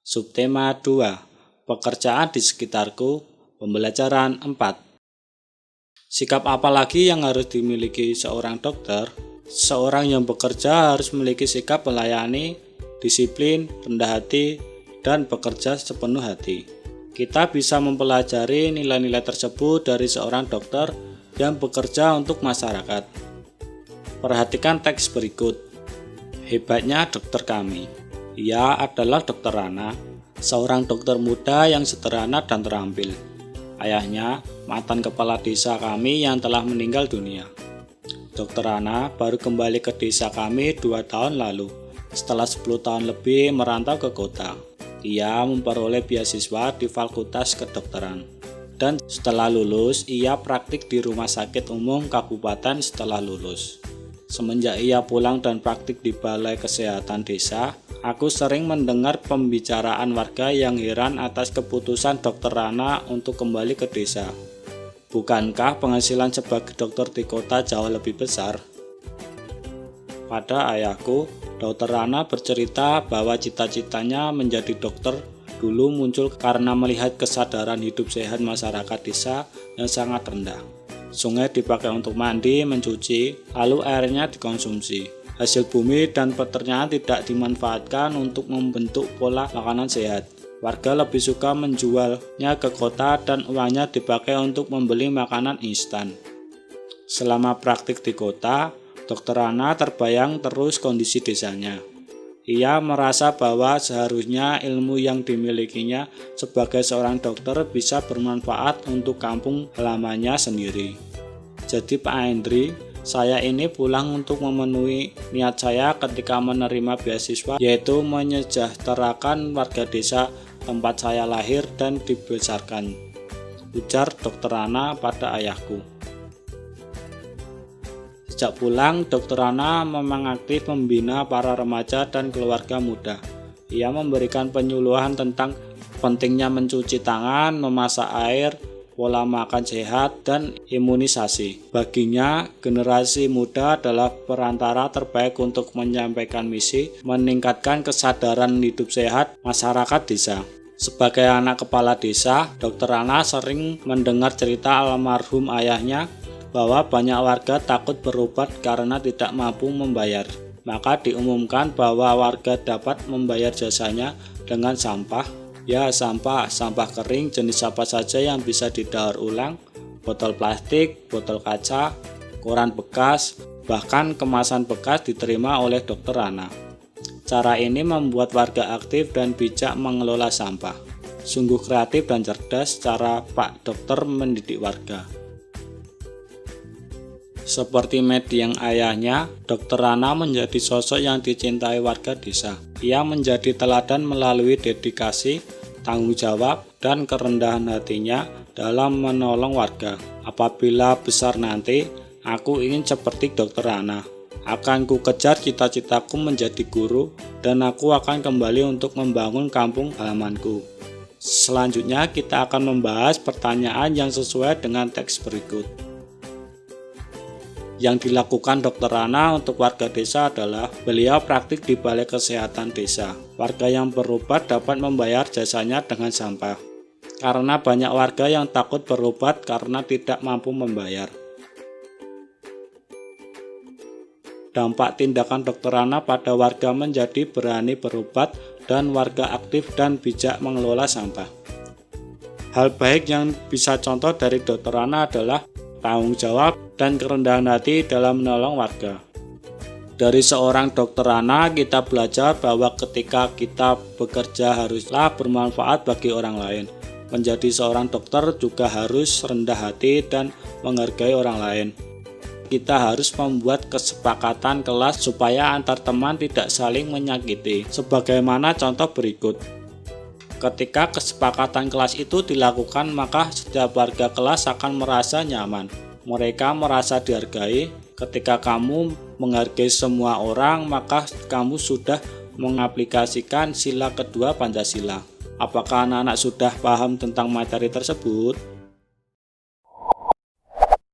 Subtema 2. Pekerjaan di sekitarku. Pembelajaran 4. Sikap apa lagi yang harus dimiliki seorang dokter? Seorang yang bekerja harus memiliki sikap melayani, disiplin, rendah hati, dan bekerja sepenuh hati. Kita bisa mempelajari nilai-nilai tersebut dari seorang dokter yang bekerja untuk masyarakat. Perhatikan teks berikut. Hebatnya dokter kami. Ia adalah Dr. Rana, seorang dokter muda yang sederhana dan terampil. Ayahnya mantan kepala desa kami yang telah meninggal dunia. Dr. Rana baru kembali ke desa kami 2 tahun lalu, setelah 10 tahun lebih merantau ke kota. Ia memperoleh beasiswa di Fakultas Kedokteran. Dan setelah lulus, ia praktik di Rumah Sakit Umum Kabupaten setelah lulus. Semenjak ia pulang dan praktik di Balai Kesehatan Desa, aku sering mendengar pembicaraan warga yang heran atas keputusan Dr. Rana untuk kembali ke desa. Bukankah penghasilan sebagai dokter di kota jauh lebih besar? Pada ayahku, Dr. Rana bercerita bahwa cita-citanya menjadi dokter dulu muncul karena melihat kesadaran hidup sehat masyarakat desa yang sangat rendah. Sungai dipakai untuk mandi, mencuci, lalu airnya dikonsumsi. Hasil bumi dan peternakan tidak dimanfaatkan untuk membentuk pola makanan sehat. Warga lebih suka menjualnya ke kota dan uangnya dipakai untuk membeli makanan instan. Selama praktik di kota, Dr. Rana terbayang terus kondisi desanya. Ia merasa bahwa seharusnya ilmu yang dimilikinya sebagai seorang dokter bisa bermanfaat untuk kampung halamannya sendiri. Jadi Pak Hendri, saya ini pulang untuk memenuhi niat saya ketika menerima beasiswa, yaitu menyejahterakan warga desa tempat saya lahir dan dibesarkan, ujar Dr. Rana pada ayahku. Sejak pulang, Dr. Rana memang aktif membina para remaja dan keluarga muda. Ia memberikan penyuluhan tentang pentingnya mencuci tangan, memasak air, pola makan sehat, dan imunisasi. Baginya, generasi muda adalah perantara terbaik untuk menyampaikan misi, meningkatkan kesadaran hidup sehat masyarakat desa. Sebagai anak kepala desa, Dr. Rana sering mendengar cerita almarhum ayahnya bahwa banyak warga takut berobat karena tidak mampu membayar. Maka diumumkan bahwa warga dapat membayar jasanya dengan sampah. Ya, sampah kering jenis apa saja yang bisa didaur ulang, botol plastik, botol kaca, koran bekas, bahkan kemasan bekas diterima oleh Dr. Rana. Cara ini membuat warga aktif dan bijak mengelola sampah. Sungguh kreatif dan cerdas cara Pak Dokter mendidik warga. Seperti mendiang ayahnya, Dr. Rana menjadi sosok yang dicintai warga desa. Ia menjadi teladan melalui dedikasi, tanggung jawab, dan kerendahan hatinya dalam menolong warga. Apabila besar nanti, aku ingin seperti Dr. Rana. Akan ku kejar cita-citaku menjadi guru, dan aku akan kembali untuk membangun kampung halamanku. Selanjutnya kita akan membahas pertanyaan yang sesuai dengan teks berikut. Yang dilakukan Dr. Rana untuk warga desa adalah beliau praktik di Balai Kesehatan Desa. Warga yang berobat dapat membayar jasanya dengan sampah, karena banyak warga yang takut berobat karena tidak mampu membayar. Dampak tindakan Dr. Rana pada warga menjadi berani berobat dan warga aktif dan bijak mengelola sampah. Hal baik yang bisa contoh dari Dr. Rana adalah tanggung jawab dan kerendahan hati dalam menolong warga. Dari seorang Dr. Rana kita belajar bahwa ketika kita bekerja haruslah bermanfaat bagi orang lain. Menjadi seorang dokter juga harus rendah hati dan menghargai orang lain. Kita harus membuat kesepakatan kelas supaya antar teman tidak saling menyakiti. Sebagaimana contoh berikut. Ketika kesepakatan kelas itu dilakukan, maka setiap warga kelas akan merasa nyaman. Mereka merasa dihargai. Ketika kamu menghargai semua orang, maka kamu sudah mengaplikasikan sila kedua Pancasila. Apakah anak-anak sudah paham tentang materi tersebut?